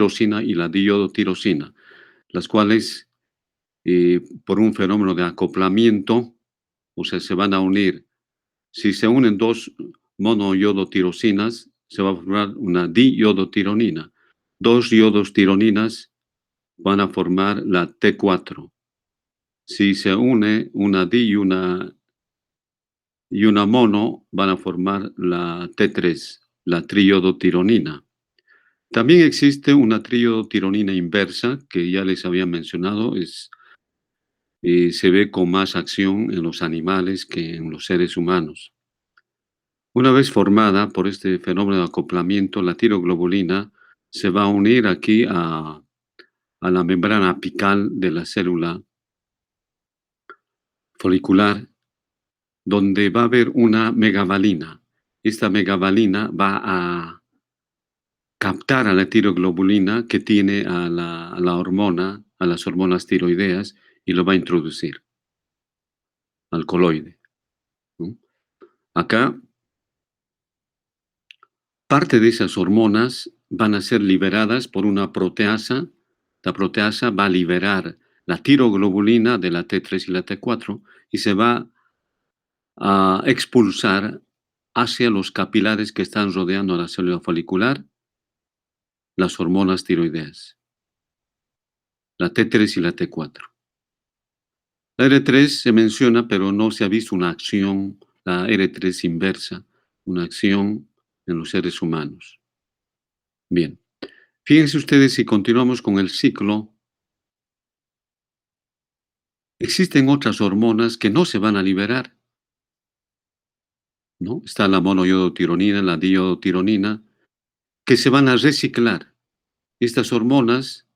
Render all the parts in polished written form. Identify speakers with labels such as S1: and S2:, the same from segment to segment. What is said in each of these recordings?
S1: tirosina y la diodotirosina, las cuales, por un fenómeno de acoplamiento, o sea, se van a unir. Si se unen 2 monoyodotirosinas, se va a formar una diyodotironina. 2 yodos tironinas van a formar la T4. Si se une una di y una mono, van a formar la T3, la triiodotironina. También existe una triiodotironina inversa, que ya les había mencionado, se ve con más acción en los animales que en los seres humanos. Una vez formada por este fenómeno de acoplamiento, la tiroglobulina se va a unir aquí a la membrana apical de la célula folicular, donde va a haber una megavalina. Esta megavalina va a captar a la tiroglobulina que tiene a la hormona, a las hormonas tiroideas, y lo va a introducir al coloide, ¿no? Acá, parte de esas hormonas van a ser liberadas por una proteasa. La proteasa va a liberar la tiroglobulina de la T3 y la T4 y se va a expulsar hacia los capilares que están rodeando a la célula folicular las hormonas tiroideas, la T3 y la T4. La R3 se menciona, pero no se ha visto una acción, la R3 inversa, una acción en los seres humanos. Bien, fíjense ustedes, si continuamos con el ciclo, existen otras hormonas que no se van a liberar, ¿no? Está la monoyodotironina, la diodotironina, que se van a reciclar. Estas hormonas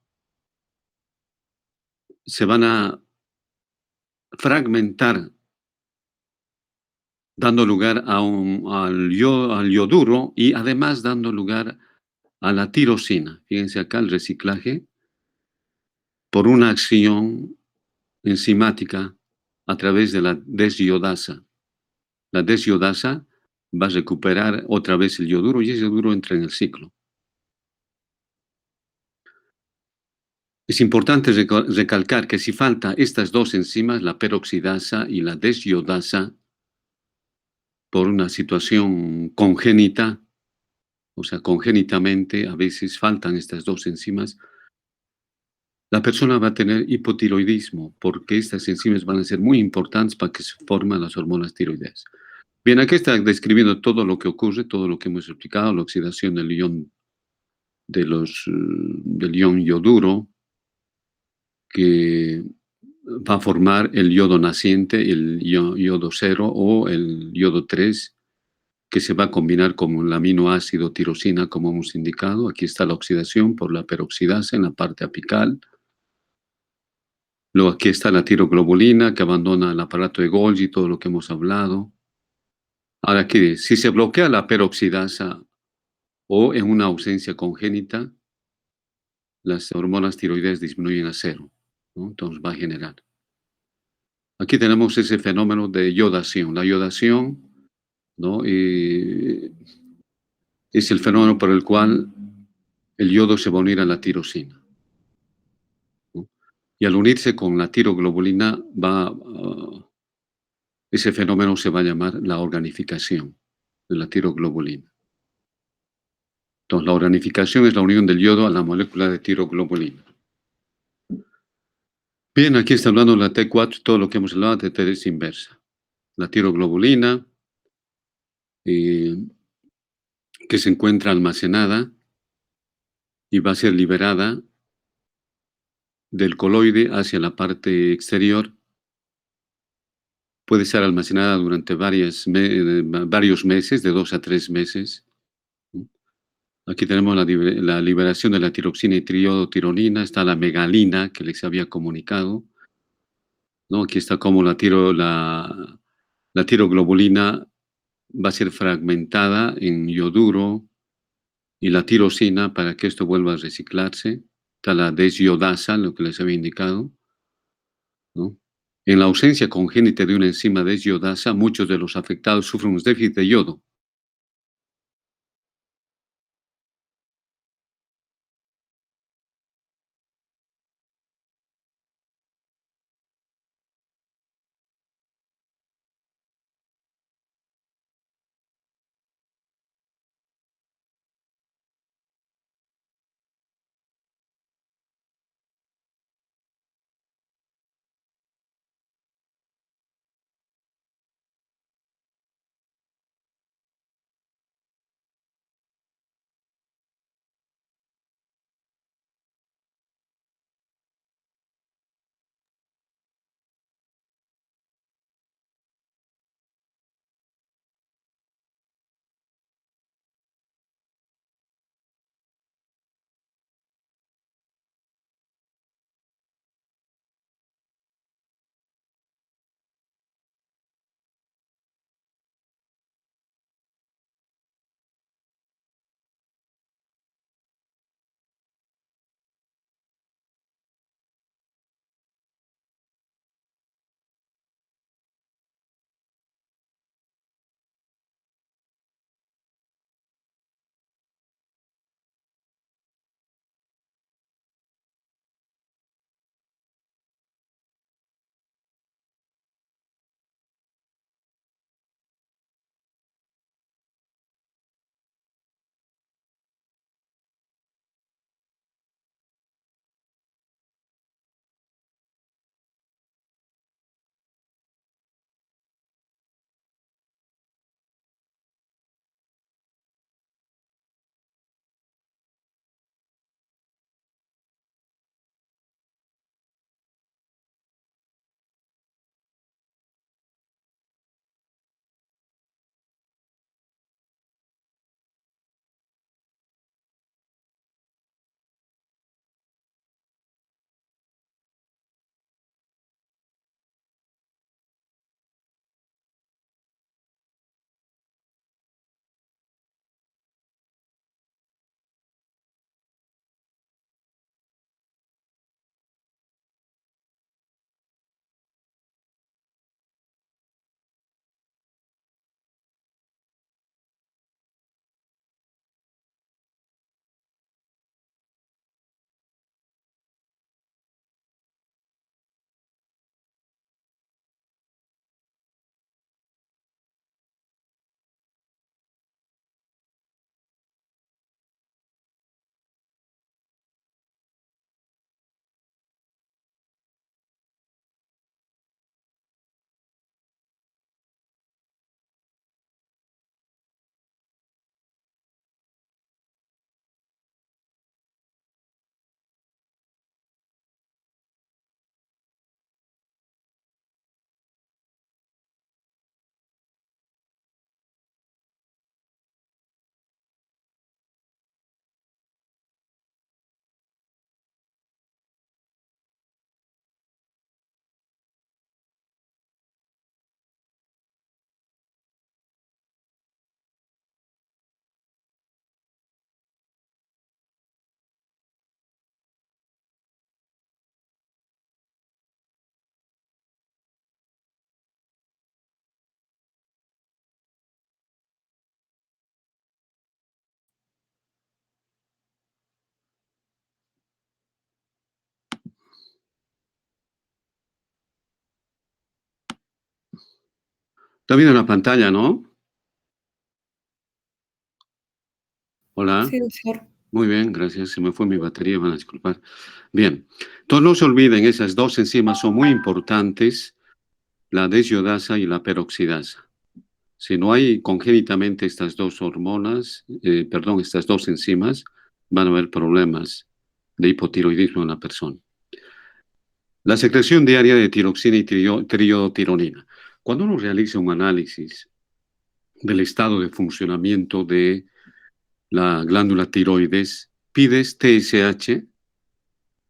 S1: se van a fragmentar, dando lugar al yoduro y además dando lugar a la tirosina. Fíjense acá el reciclaje por una acción enzimática a través de la desiodasa. La desiodasa va a recuperar otra vez el yoduro y ese yoduro entra en el ciclo. Es importante recalcar que si falta estas dos enzimas, la peroxidasa y la desiodasa, por una situación congénita, o sea, congénitamente a veces faltan estas dos enzimas, la persona va a tener hipotiroidismo porque estas enzimas van a ser muy importantes para que se formen las hormonas tiroideas. Bien, aquí está describiendo todo lo que ocurre, todo lo que hemos explicado, la oxidación del ion, del ion yoduro, que va a formar el yodo naciente, el yodo 0 o el yodo 3, que se va a combinar con el aminoácido tirosina, como hemos indicado. Aquí está la oxidación por la peroxidasa en la parte apical. Luego aquí está la tiroglobulina que abandona el aparato de Golgi, todo lo que hemos hablado. Ahora aquí, si se bloquea la peroxidasa o en una ausencia congénita, las hormonas tiroideas disminuyen a cero, ¿no? Entonces va a generar. Aquí tenemos ese fenómeno de yodación. La yodación, ¿no? Es el fenómeno por el cual el yodo se va a unir a la tirosina, ¿no? Y al unirse con la tiroglobulina, ese fenómeno se va a llamar la organificación de la tiroglobulina. Entonces, la organificación es la unión del yodo a la molécula de tiroglobulina. Bien, aquí está hablando la T4, todo lo que hemos hablado de T3 inversa. La tiroglobulina, eh, que se encuentra almacenada y va a ser liberada del coloide hacia la parte exterior. Puede ser almacenada durante varios meses, de 2 a 3 meses, ¿no? Aquí tenemos la liberación de la tiroxina y triodotironina, está la megalina que les había comunicado, ¿no? Aquí está cómo la tiroglobulina va a ser fragmentada en yoduro y la tirosina para que esto vuelva a reciclarse. Está la desiodasa, lo que les había indicado, ¿no? En la ausencia congénita de una enzima desiodasa, muchos de los afectados sufren un déficit de yodo. Está viendo la pantalla, ¿no? Hola.
S2: Sí, doctor.
S1: Muy bien, gracias. Se me fue mi batería, van a disculpar. Bien. Entonces no se olviden, esas dos enzimas son muy importantes, la desiodasa y la peroxidasa. Si no hay congénitamente estas dos hormonas, estas dos enzimas, van a haber problemas de hipotiroidismo en la persona. La secreción diaria de tiroxina y triotironina. Cuando uno realiza un análisis del estado de funcionamiento de la glándula tiroides, pides TSH,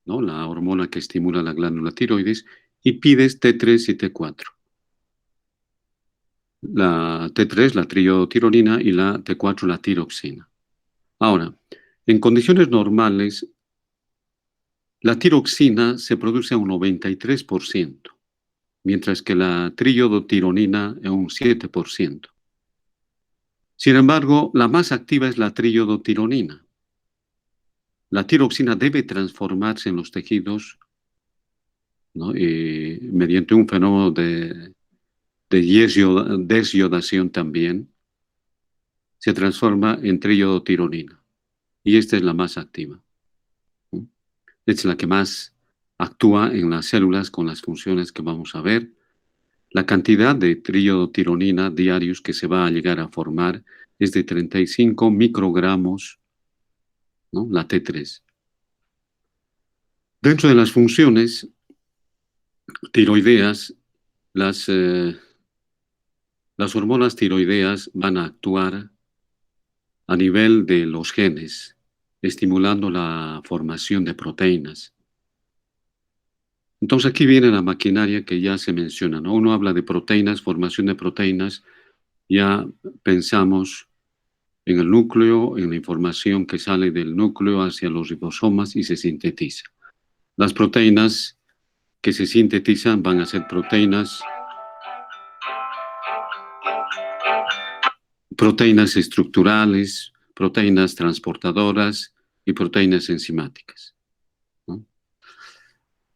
S1: ¿no? La hormona que estimula la glándula tiroides, y pides T3 y T4. La T3, la triotironina, y la T4, la tiroxina. Ahora, en condiciones normales, la tiroxina se produce a un 93%, mientras que la triodotironina a un 7%. Sin embargo, la más activa es la triodotironina. La tiroxina debe transformarse en los tejidos, ¿no? Mediante un fenómeno de desiodación también, se transforma en triodotironina. Y esta es la más activa, ¿no? Es la que más actúa en las células con las funciones que vamos a ver. La cantidad de triodotironina diarios que se va a llegar a formar es de 35 microgramos, ¿no? La T3. Dentro de las funciones tiroideas, las hormonas tiroideas van a actuar a nivel de los genes, estimulando la formación de proteínas. Entonces aquí viene la maquinaria que ya se menciona, ¿no? Uno habla de proteínas, formación de proteínas, ya pensamos en el núcleo, en la información que sale del núcleo hacia los ribosomas y se sintetiza. Las proteínas que se sintetizan van a ser proteínas estructurales, proteínas transportadoras y proteínas enzimáticas, ¿no?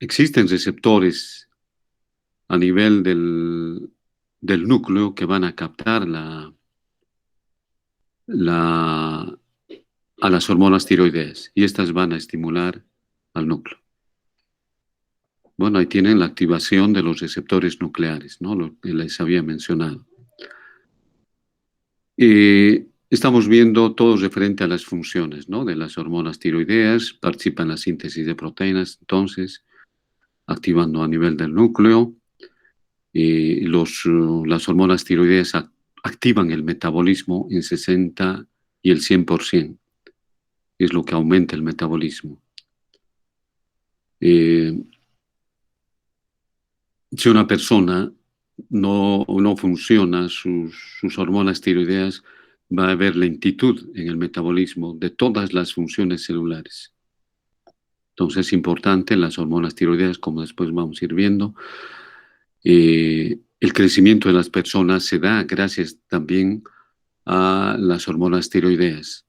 S1: Existen receptores a nivel del núcleo que van a captar a las hormonas tiroideas y estas van a estimular al núcleo. Bueno, ahí tienen la activación de los receptores nucleares, ¿no? Lo que les había mencionado. Estamos viendo todo referente a las funciones, ¿no? De las hormonas tiroideas, participan en la síntesis de proteínas, entonces, activando a nivel del núcleo. Las hormonas tiroideas activan el metabolismo en 60 y el 100%, es lo que aumenta el metabolismo. Si una persona no funciona sus hormonas tiroideas, va a haber lentitud en el metabolismo de todas las funciones celulares. Entonces es importante las hormonas tiroideas, como después vamos a ir viendo. El crecimiento de las personas se da gracias también a las hormonas tiroideas.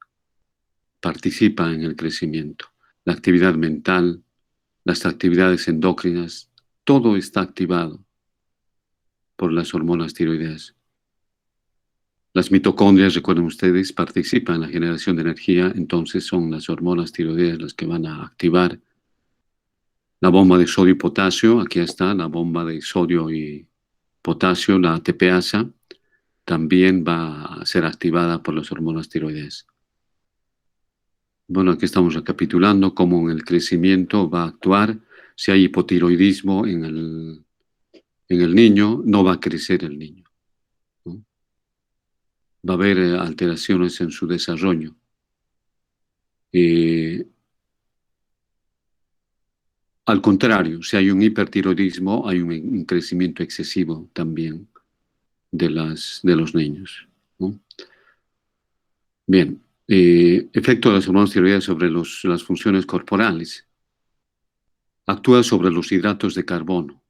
S1: Participa en el crecimiento. La actividad mental, las actividades endócrinas, todo está activado por las hormonas tiroideas. Las mitocondrias, recuerden ustedes, participan en la generación de energía, entonces son las hormonas tiroideas las que van a activar la bomba de sodio y potasio. Aquí está la bomba de sodio y potasio, la ATPasa, también va a ser activada por las hormonas tiroideas. Bueno, aquí estamos recapitulando cómo en el crecimiento va a actuar. Si hay hipotiroidismo en el niño, no va a crecer el niño, ¿no? Va a haber alteraciones en su desarrollo. Al contrario, si hay un hipertiroidismo, hay un crecimiento excesivo también de los niños, ¿no? Bien, efecto de las hormonas tiroideas sobre las funciones corporales. Actúa sobre los hidratos de carbono.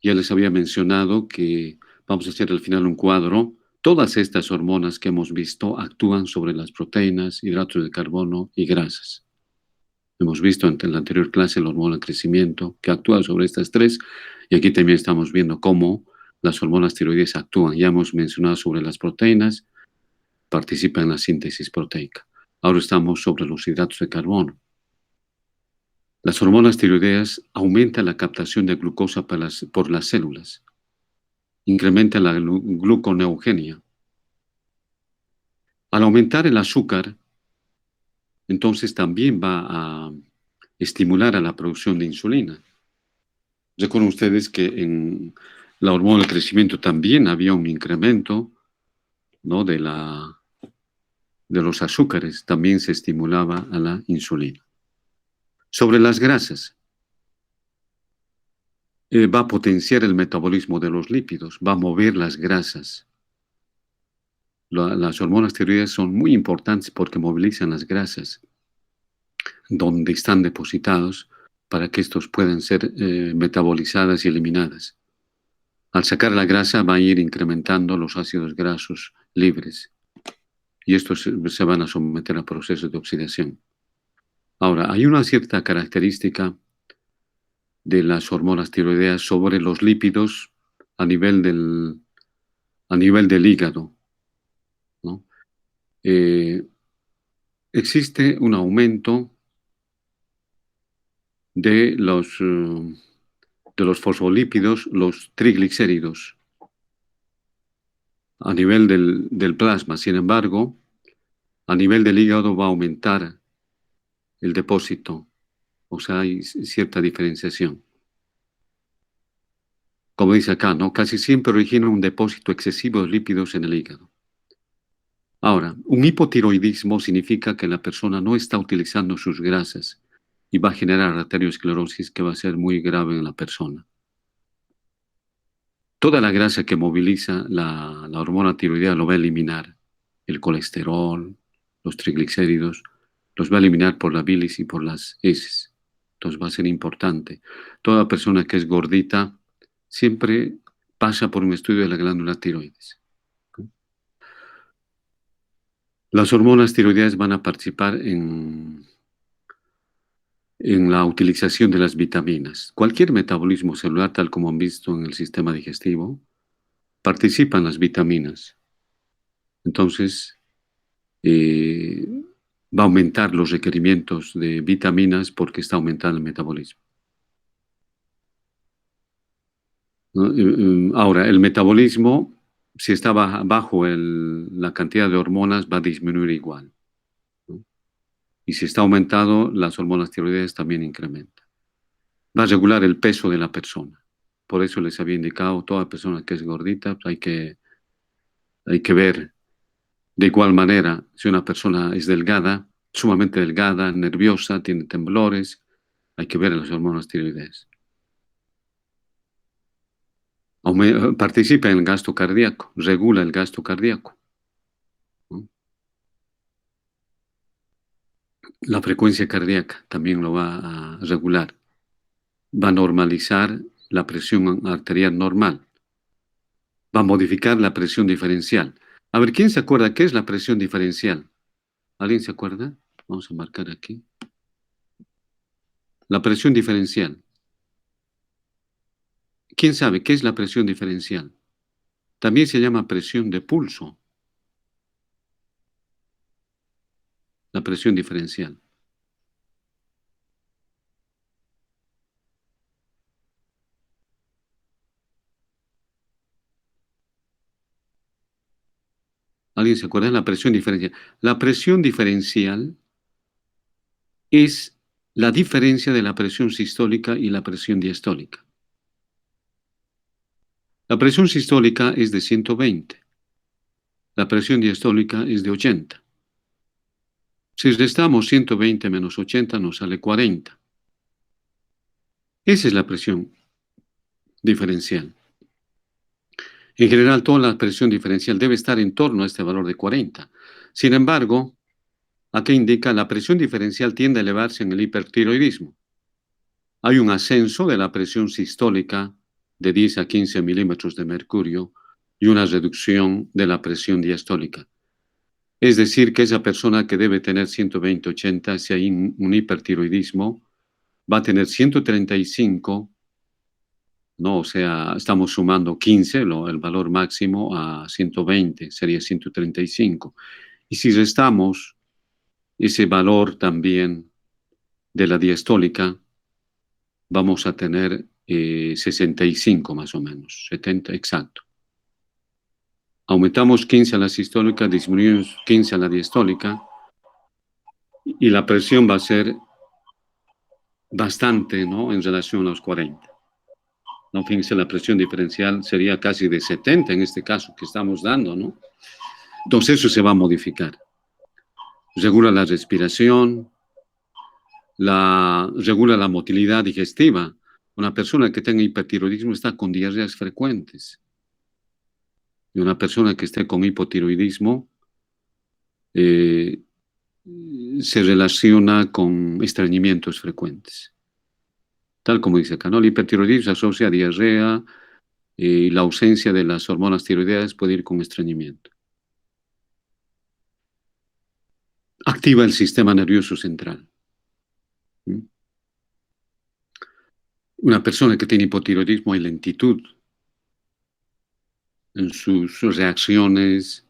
S1: Ya les había mencionado que vamos a hacer al final un cuadro. Todas estas hormonas que hemos visto actúan sobre las proteínas, hidratos de carbono y grasas. Hemos visto en la anterior clase la hormona del crecimiento que actúa sobre estas tres, y aquí también estamos viendo cómo Las hormonas tiroides actúan. Ya hemos mencionado sobre las proteínas, participan en la síntesis proteica. Ahora estamos sobre los hidratos de carbono. Las hormonas tiroideas aumentan la captación de glucosa por las células, incrementan la gluconeogenia. Al aumentar el azúcar, entonces también va a estimular a la producción de insulina. Recuerden ustedes que en la hormona del crecimiento también había un incremento, ¿no?, de los azúcares, también se estimulaba a la insulina. Sobre las grasas, va a potenciar el metabolismo de los lípidos, va a mover las grasas. Las hormonas tiroideas son muy importantes porque movilizan las grasas donde están depositados para que estos puedan ser metabolizadas y eliminadas. Al sacar la grasa va a ir incrementando los ácidos grasos libres y estos se van a someter a procesos de oxidación. Ahora, hay una cierta característica de las hormonas tiroideas sobre los lípidos a nivel del hígado, ¿no? Existe un aumento de los fosfolípidos, los triglicéridos, a nivel del plasma. Sin embargo, a nivel del hígado va a aumentar el depósito, o sea, hay cierta diferenciación. Como dice acá, ¿no? Casi siempre origina un depósito excesivo de lípidos en el hígado. Ahora, un hipotiroidismo significa que la persona no está utilizando sus grasas y va a generar arteriosclerosis que va a ser muy grave en la persona. Toda la grasa que moviliza la hormona tiroidea lo va a eliminar. El colesterol, los triglicéridos, los va a eliminar por la bilis y por las heces. Entonces va a ser importante. Toda persona que es gordita siempre pasa por un estudio de la glándula tiroides. Las hormonas tiroideas van a participar en la utilización de las vitaminas. Cualquier metabolismo celular, tal como han visto en el sistema digestivo, participan las vitaminas. Entonces, va a aumentar los requerimientos de vitaminas porque está aumentando el metabolismo, ¿no? Ahora, el metabolismo, si está bajo la cantidad de hormonas, va a disminuir igual, ¿no? Y si está aumentado, las hormonas tiroideas también incrementan. Va a regular el peso de la persona. Por eso les había indicado, toda persona que es gordita, pues hay que ver de igual manera si una persona es delgada, sumamente delgada, nerviosa, tiene temblores, hay que ver las hormonas tiroideas. Participa en el gasto cardíaco, regula el gasto cardíaco, ¿no? La frecuencia cardíaca también lo va a regular. Va a normalizar la presión arterial normal. Va a modificar la presión diferencial. A ver, ¿quién se acuerda qué es la presión diferencial? ¿Alguien se acuerda? Vamos a marcar aquí. La presión diferencial. ¿Quién sabe qué es la presión diferencial? También se llama presión de pulso. La presión diferencial. ¿Alguien se acuerda de la presión diferencial? La presión diferencial es la diferencia de la presión sistólica y la presión diastólica. La presión sistólica es de 120. La presión diastólica es de 80. Si restamos 120 menos 80 nos sale 40. Esa es la presión diferencial. En general, toda la presión diferencial debe estar en torno a este valor de 40. Sin embargo, aquí indica la presión diferencial tiende a elevarse en el hipertiroidismo. Hay un ascenso de la presión sistólica de 10 a 15 milímetros de mercurio y una reducción de la presión diastólica. Es decir, que esa persona que debe tener 120-80, si hay un hipertiroidismo, va a tener 135 ¿no? O sea, estamos sumando 15, el valor máximo, a 120, sería 135. Y si restamos ese valor también de la diastólica, vamos a tener 65 más o menos, 70, exacto. Aumentamos 15 a la sistólica, disminuimos 15 a la diastólica y la presión va a ser bastante, ¿no? En relación a los 40. No, fíjense, la presión diferencial sería casi de 70 en este caso que estamos dando, ¿no? Entonces eso se va a modificar. Regula la respiración, regula la motilidad digestiva. Una persona que tenga hipertiroidismo está con diarreas frecuentes. Y una persona que esté con hipotiroidismo eh, se relaciona con estreñimientos frecuentes. Tal como dice acá, ¿no? El hipertiroidismo se asocia a diarrea y la ausencia de las hormonas tiroideas puede ir con estreñimiento. Activa el sistema nervioso central. ¿Mm? Una persona que tiene hipotiroidismo hay lentitud en sus reacciones.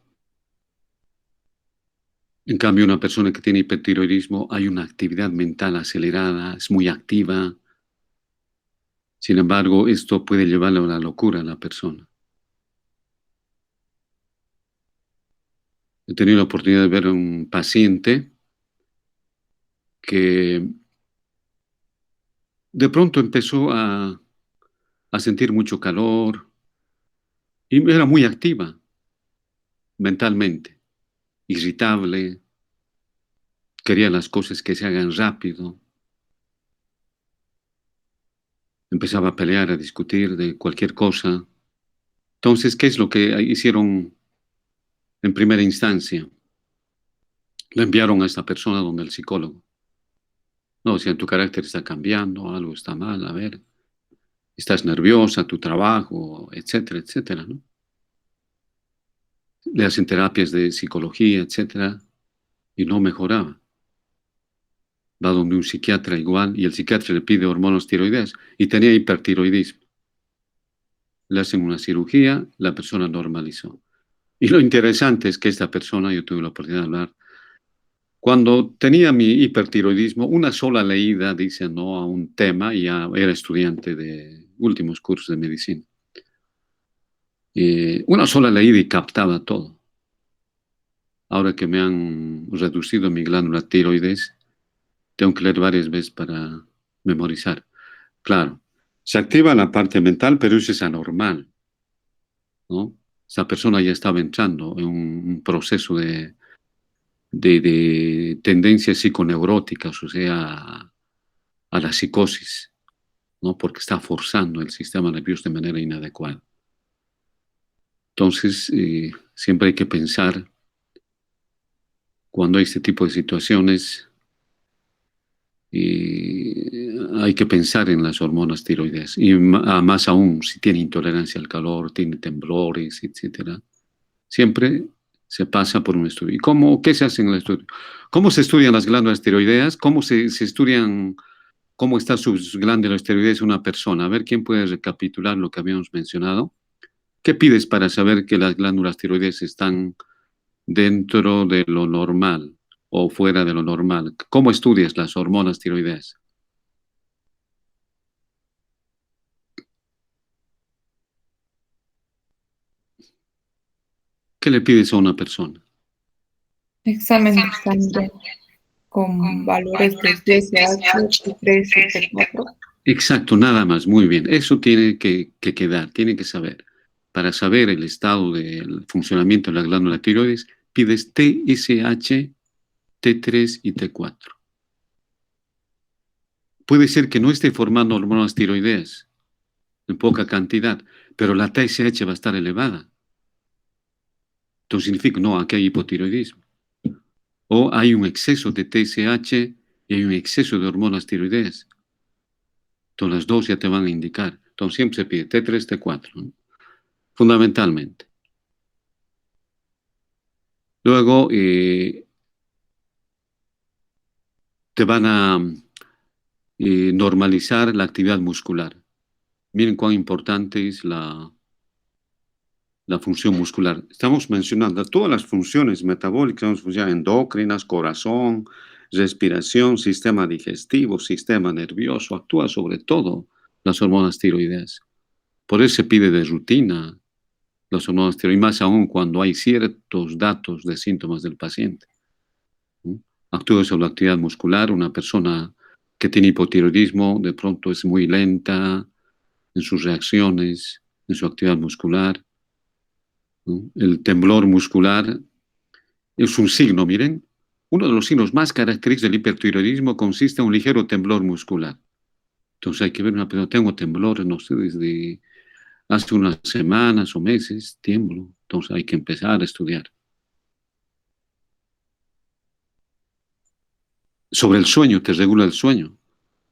S1: En cambio, una persona que tiene hipertiroidismo hay una actividad mental acelerada, es muy activa. Sin embargo, esto puede llevarle a la locura a la persona. He tenido la oportunidad de ver a un paciente que de pronto empezó a sentir mucho calor y era muy activa mentalmente, irritable, quería las cosas que se hagan rápido, empezaba a pelear, a discutir de cualquier cosa. Entonces, ¿qué es lo que hicieron en primera instancia? Le enviaron a esta persona donde el psicólogo. No, si tu carácter está cambiando, algo está mal, a ver, estás nerviosa, tu trabajo, etcétera, etcétera, ¿no? Le hacen terapias de psicología, etcétera, y no mejoraba. Va donde un psiquiatra igual, y el psiquiatra le pide hormonas tiroideas, y tenía hipertiroidismo. Le hacen una cirugía, la persona normalizó. Y lo interesante es que esta persona, yo tuve la oportunidad de hablar, cuando tenía mi hipertiroidismo, una sola leída, dice, no, a un tema, y ya era estudiante de últimos cursos de medicina. Una sola leída y captaba todo. Ahora que me han reducido mi glándula tiroides, tengo que leer varias veces para memorizar. Claro, se activa la parte mental, pero eso es anormal, ¿no? Esa persona ya estaba entrando en un proceso de tendencias psiconeuróticas, o sea, a la psicosis, ¿no? Porque está forzando el sistema nervioso de manera inadecuada. Entonces, siempre hay que pensar, cuando hay este tipo de situaciones, hay que pensar en las hormonas tiroideas. Y más aún, si tiene intolerancia al calor, tiene temblores, etcétera. Siempre se pasa por un estudio. ¿Y qué se hace en el estudio? ¿Cómo se estudian las glándulas tiroideas? ¿Cómo se estudian cómo está sus glándulas tiroideas una persona? A ver, ¿quién puede recapitular lo que habíamos mencionado? ¿Qué pides para saber que las glándulas tiroideas están dentro de lo normal o fuera de lo normal? ¿Cómo estudias las hormonas tiroideas? ¿Qué le pides a una persona?
S2: Examen de sangre con valores de TSH, T3 y T4.
S1: Exacto, nada más, muy bien. Eso tiene que quedar, tiene que saber. Para saber el estado del funcionamiento de la glándula tiroides, pides TSH, T3 y T4. Puede ser que no esté formando hormonas tiroideas en poca cantidad, pero la TSH va a estar elevada. Entonces significa, no, aquí hay hipotiroidismo. O hay un exceso de TSH y hay un exceso de hormonas tiroideas. Entonces las dos ya te van a indicar. Entonces siempre se pide T3, T4, ¿no? Fundamentalmente. Luego te van a normalizar la actividad muscular. Miren cuán importante es la función muscular. Estamos mencionando todas las funciones metabólicas, funciones endocrinas, corazón, respiración, sistema digestivo, sistema nervioso, actúa sobre todo las hormonas tiroideas. Por eso se pide de rutina las hormonas tiroideas, más aún cuando hay ciertos datos de síntomas del paciente. ¿No? Actúa sobre la actividad muscular. Una persona que tiene hipotiroidismo de pronto es muy lenta en sus reacciones, en su actividad muscular. ¿No? El temblor muscular es un signo, miren. Uno de los signos más característicos del hipertiroidismo consiste en un ligero temblor muscular. Entonces hay que ver una persona, tengo temblores, no sé, desde hace unas semanas o meses, tiemblo. Entonces hay que empezar a estudiar. Sobre el sueño, te regula el sueño.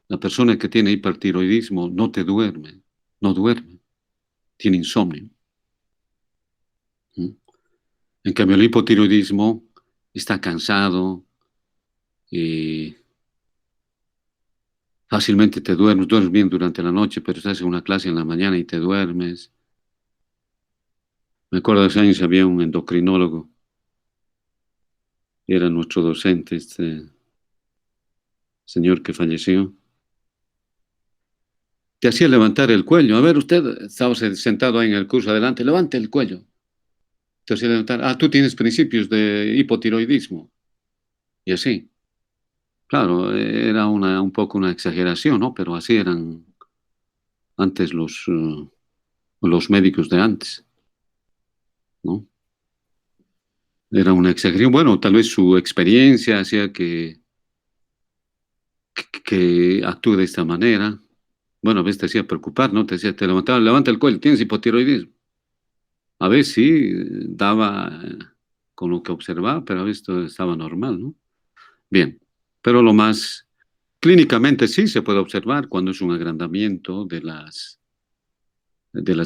S1: La persona que tiene hipertiroidismo no te duerme, no duerme, tiene insomnio. ¿Mm? En cambio, el hipotiroidismo está cansado, fácilmente te duermes bien durante la noche, pero estás en una clase en la mañana y te duermes. Me acuerdo de hace años había un endocrinólogo, era nuestro docente, este señor que falleció. Te hacía levantar el cuello. A ver, usted estaba sentado ahí en el curso adelante, levante el cuello. Te hacía levantar. Ah, tú tienes principios de hipotiroidismo. Y así. Claro, era un poco una exageración, ¿no? Pero así eran antes los médicos de antes, ¿no? Era una exageración. Bueno, tal vez su experiencia hacía que actúe de esta manera. Bueno, a veces te hacía preocupar, ¿no? Te decía, te levantaba, levanta el cuello, tienes hipotiroidismo. A veces sí daba con lo que observaba, pero a veces todo estaba normal, ¿no? Bien, pero lo más clínicamente sí se puede observar cuando es un agrandamiento de las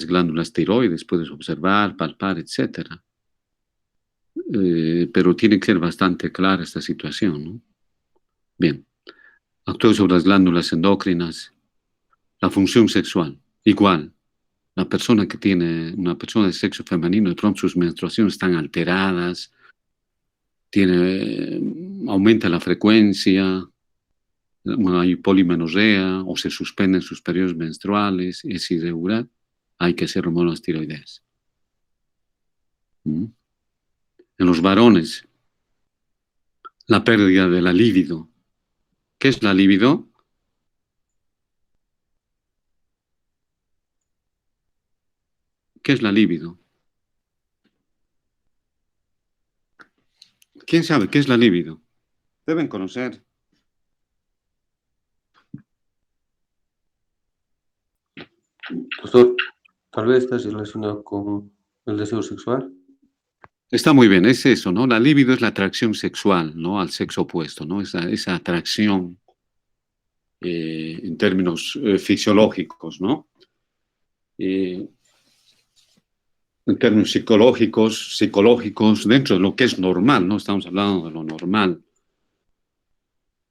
S1: glándulas tiroides, puedes observar, palpar, etcétera. Pero tiene que ser bastante clara esta situación, ¿no? Bien, actúa sobre las glándulas endocrinas, la función sexual, igual. Una persona de sexo femenino, de pronto sus menstruaciones están alteradas, aumenta la frecuencia, bueno, hay polimenorrea o se suspenden sus periodos menstruales, es irregular, hay que hacer hormonas tiroideas. ¿Mm? En los varones, la pérdida de la libido. ¿Qué es la libido? ¿Qué es la libido? ¿Quién sabe qué es la libido? Deben conocer.
S3: Doctor, tal vez está relacionado con el deseo sexual.
S1: Está muy bien, es eso, ¿no? La libido es la atracción sexual, ¿no? Al sexo opuesto, ¿no? Esa atracción en términos fisiológicos, ¿no? En términos psicológicos, dentro de lo que es normal, ¿no? Estamos hablando de lo normal.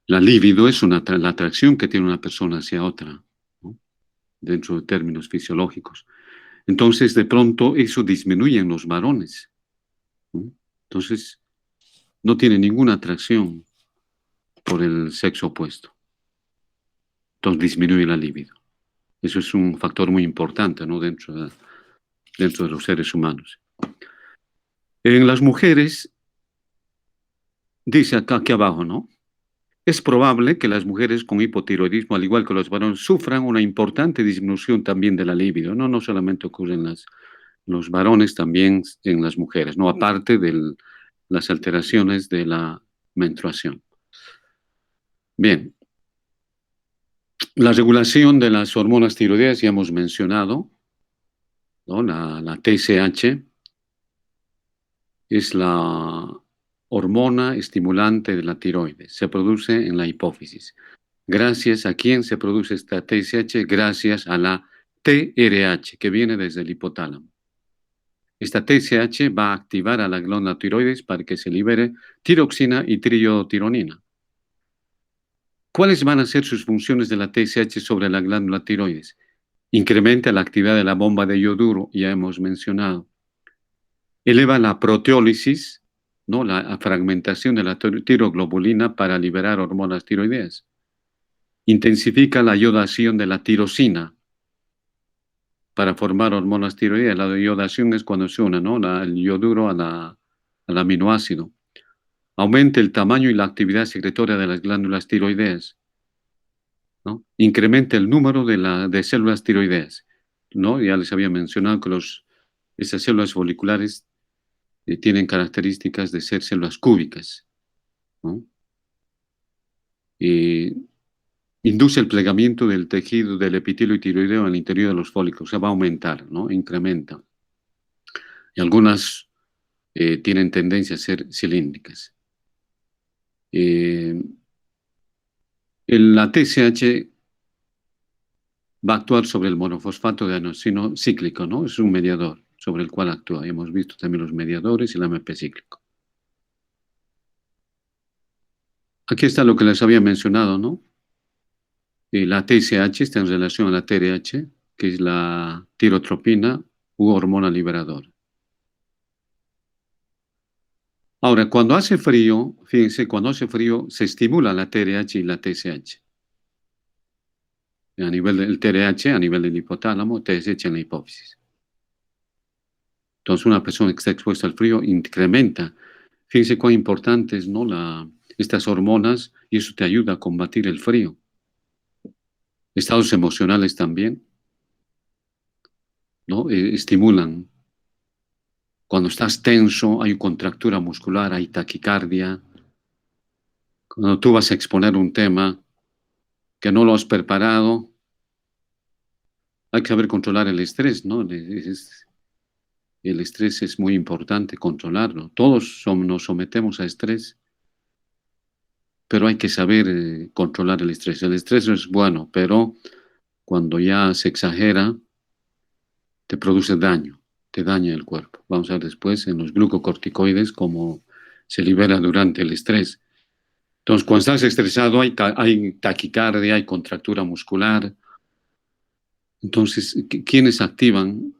S1: La libido es la atracción que tiene una persona hacia otra, ¿no? Dentro de términos fisiológicos. Entonces, de pronto, eso disminuye en los varones, ¿no? Entonces, no tiene ninguna atracción por el sexo opuesto. Entonces, disminuye la libido. Eso es un factor muy importante, ¿no? Dentro de los seres humanos. En las mujeres, dice acá, aquí abajo, ¿no? Es probable que las mujeres con hipotiroidismo, al igual que los varones, sufran una importante disminución también de la libido. No solamente ocurre en los varones, también en las mujeres, ¿no? Aparte de las alteraciones de la menstruación. Bien. La regulación de las hormonas tiroideas ya hemos mencionado, ¿no? La TSH es la hormona estimulante de la tiroides. Se produce en la hipófisis. ¿Gracias a quién se produce esta TSH? Gracias a la TRH, que viene desde el hipotálamo. Esta TSH va a activar a la glándula tiroides para que se libere tiroxina y triotironina. ¿Cuáles van a ser sus funciones de la TSH sobre la glándula tiroides? incrementa la actividad de la bomba de yoduro, ya hemos mencionado. Eleva la proteólisis, ¿no? La fragmentación de la tiroglobulina para liberar hormonas tiroideas. Intensifica la iodación de la tirosina para formar hormonas tiroideas. La iodación es cuando se une, ¿no? El yoduro al aminoácido. Aumenta el tamaño y la actividad secretoria de las glándulas tiroideas, ¿no? Incrementa el número de células tiroideas, ¿no? Ya les había mencionado que esas células foliculares tienen características de ser células cúbicas, ¿no? Induce el plegamiento del tejido del epitelio tiroideo en el interior de los folículos, o sea, va a aumentar, ¿no? Incrementa. Y algunas tienen tendencia a ser cilíndricas. La TSH va a actuar sobre el monofosfato de adenosino cíclico, ¿no? Es un mediador sobre el cual actúa. Hemos visto también los mediadores y el AMP cíclico. Aquí está lo que les había mencionado, ¿no? La TSH está en relación a la TRH, que es la tirotropina u hormona liberadora. Ahora, cuando hace frío, fíjense, cuando hace frío se estimula la TRH y la TSH. A nivel del TRH, a nivel del hipotálamo, TSH en la hipófisis. Entonces, una persona que está expuesta al frío incrementa. Fíjense cuán importantes, ¿no? Estas hormonas, y eso te ayuda a combatir el frío. Estados emocionales también, ¿no? Estimulan. Cuando estás tenso, hay contractura muscular, hay taquicardia. Cuando tú vas a exponer un tema que no lo has preparado, hay que saber controlar el estrés, ¿no? El estrés es muy importante controlarlo. Todos nos sometemos a estrés, pero hay que saber controlar el estrés. El estrés es bueno, pero cuando ya se exagera, te produce daño, te daña el cuerpo. Vamos a ver después en los glucocorticoides cómo se libera durante el estrés. Entonces, cuando estás estresado hay taquicardia, hay contractura muscular. Entonces, ¿quiénes activan?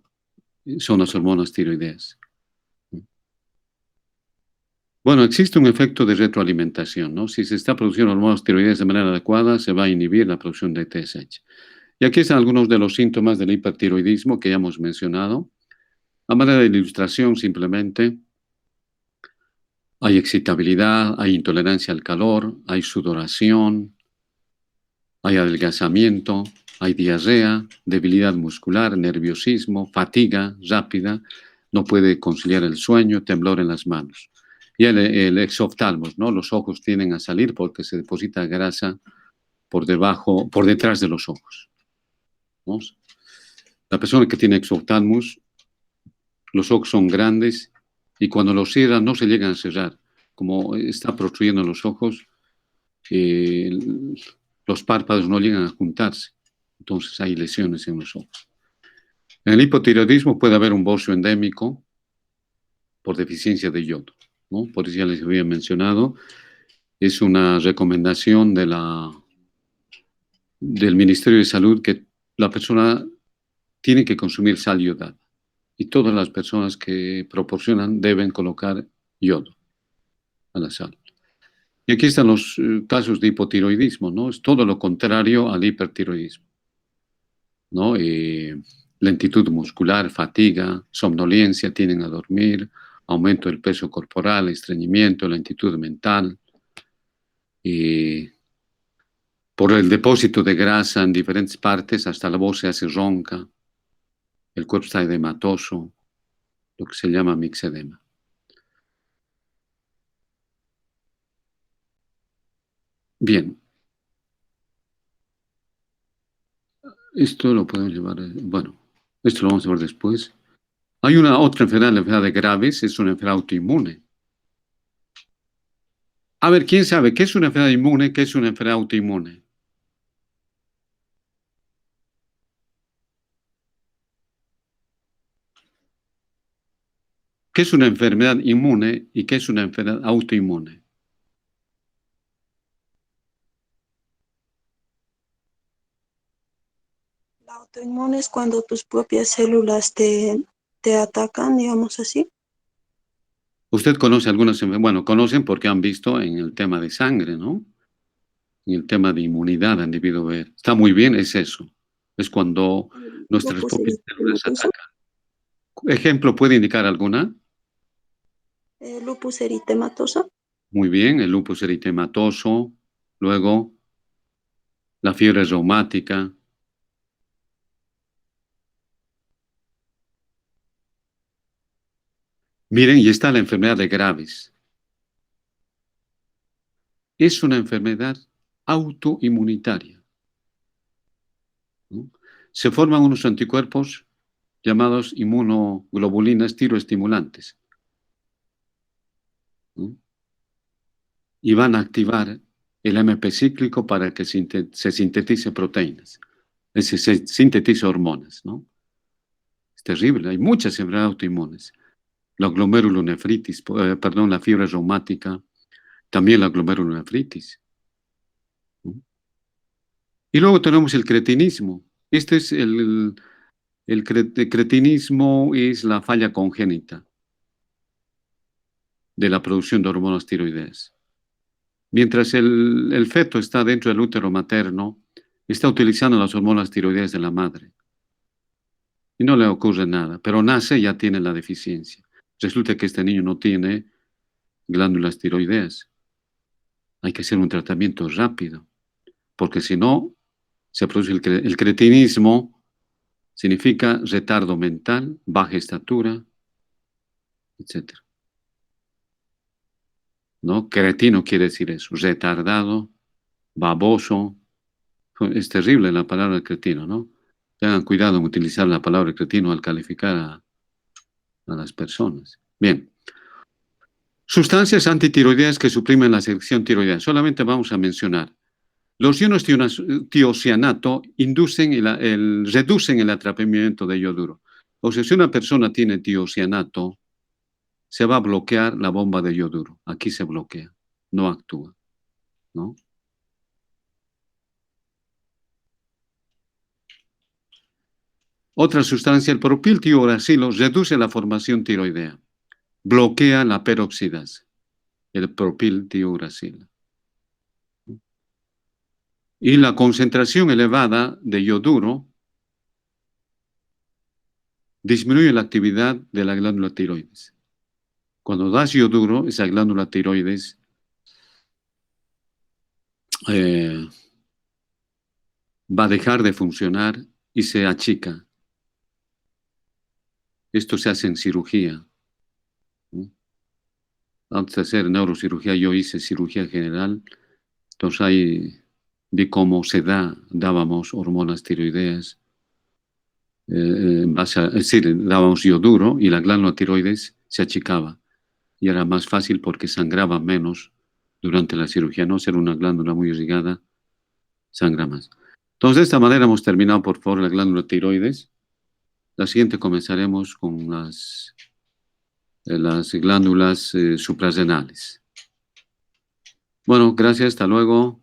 S1: Son las hormonas tiroideas. Bueno, existe un efecto de retroalimentación, ¿no? Si se está produciendo hormonas tiroideas de manera adecuada, se va a inhibir la producción de TSH. Y aquí están algunos de los síntomas del hipertiroidismo que ya hemos mencionado. A manera de ilustración, simplemente, hay excitabilidad, hay intolerancia al calor, hay sudoración, hay adelgazamiento, hay diarrea, debilidad muscular, nerviosismo, fatiga rápida, no puede conciliar el sueño, temblor en las manos. Y el exoftalmos, ¿no? Los ojos tienden a salir porque se deposita grasa por detrás de los ojos, ¿no? La persona que tiene exoftalmos, los ojos son grandes y cuando los cierra no se llegan a cerrar. Como está protrudiendo los ojos, los párpados no llegan a juntarse. Entonces hay lesiones en los ojos. En el hipotiroidismo puede haber un bocio endémico por deficiencia de yodo, ¿no? Por eso ya les había mencionado, es una recomendación del Ministerio de Salud que la persona tiene que consumir sal yodada y todas las personas que proporcionan deben colocar yodo a la sal. Y aquí están los casos de hipotiroidismo, ¿no? Es todo lo contrario al hipertiroidismo, ¿no? Lentitud muscular, fatiga, somnolencia, tienden a dormir, aumento del peso corporal, estreñimiento, lentitud mental. Por el depósito de grasa en diferentes partes, hasta la voz se hace ronca, el cuerpo está edematoso, lo que se llama mixedema. Bien. Esto lo podemos llevar, bueno, esto lo vamos a ver después. Hay una otra enfermedad, la enfermedad de Graves, es una enfermedad autoinmune. A ver, ¿quién sabe qué es una enfermedad inmune, qué es una enfermedad autoinmune? ¿Qué es una enfermedad inmune y qué es una enfermedad autoinmune?
S4: La autoinmune es cuando tus propias células te atacan, digamos así.
S1: Usted conoce algunas, bueno, conocen porque han visto en el tema de sangre, ¿no? En el tema de inmunidad han debido ver. Está muy bien, es eso. Es cuando nuestras
S4: Lupus
S1: propias células
S4: eritematoso.
S1: atacan. ¿Ejemplo puede indicar alguna?
S4: Lupus eritematoso.
S1: Muy bien, el lupus eritematoso, luego la fiebre reumática. Miren, y está la enfermedad de Graves. Es una enfermedad autoinmunitaria, ¿no? Se forman unos anticuerpos llamados inmunoglobulinas tiroestimulantes, ¿no? Y van a activar el AMP cíclico para que se sintetice proteínas, se sintetice hormonas, ¿no? Es terrible, hay muchas enfermedades autoinmunes. La glomerulonefritis, perdón, la fiebre reumática, también la glomerulonefritis, ¿no? Y luego tenemos el cretinismo. Este es el cretinismo es la falla congénita de la producción de hormonas tiroideas. Mientras el feto está dentro del útero materno, está utilizando las hormonas tiroideas de la madre. Y no le ocurre nada, pero nace y ya tiene la deficiencia. Resulta que este niño no tiene glándulas tiroideas. Hay que hacer un tratamiento rápido, porque si no, se produce el cretinismo, significa retardo mental, baja estatura, etc. ¿No? Cretino quiere decir eso, retardado, baboso. Es terrible la palabra cretino, ¿no? Tengan cuidado en utilizar la palabra cretino al calificar a las personas. Bien. Sustancias antitiroideas que suprimen la secreción tiroidea. Solamente vamos a mencionar. Los iones tiocianato reducen el atrapamiento de yoduro. O sea, si una persona tiene tiocianato, se va a bloquear la bomba de yoduro. Aquí se bloquea, no actúa, ¿no? Otra sustancia, el propiltiouracilo, reduce la formación tiroidea, bloquea la peroxidasa, el propiltiouracilo. Y la concentración elevada de yoduro disminuye la actividad de la glándula tiroides. Cuando das yoduro, esa glándula tiroides va a dejar de funcionar y se achica. Esto se hace en cirugía, ¿no? Antes de hacer neurocirugía, yo hice cirugía general, entonces ahí vi cómo dábamos hormonas tiroideas, es decir, dábamos yoduro y la glándula tiroides se achicaba y era más fácil porque sangraba menos durante la cirugía, no ser una glándula muy irrigada, sangra más. Entonces, de esta manera hemos terminado, por favor, la glándula tiroides. La siguiente comenzaremos con las glándulas suprarrenales. Bueno, gracias, hasta luego.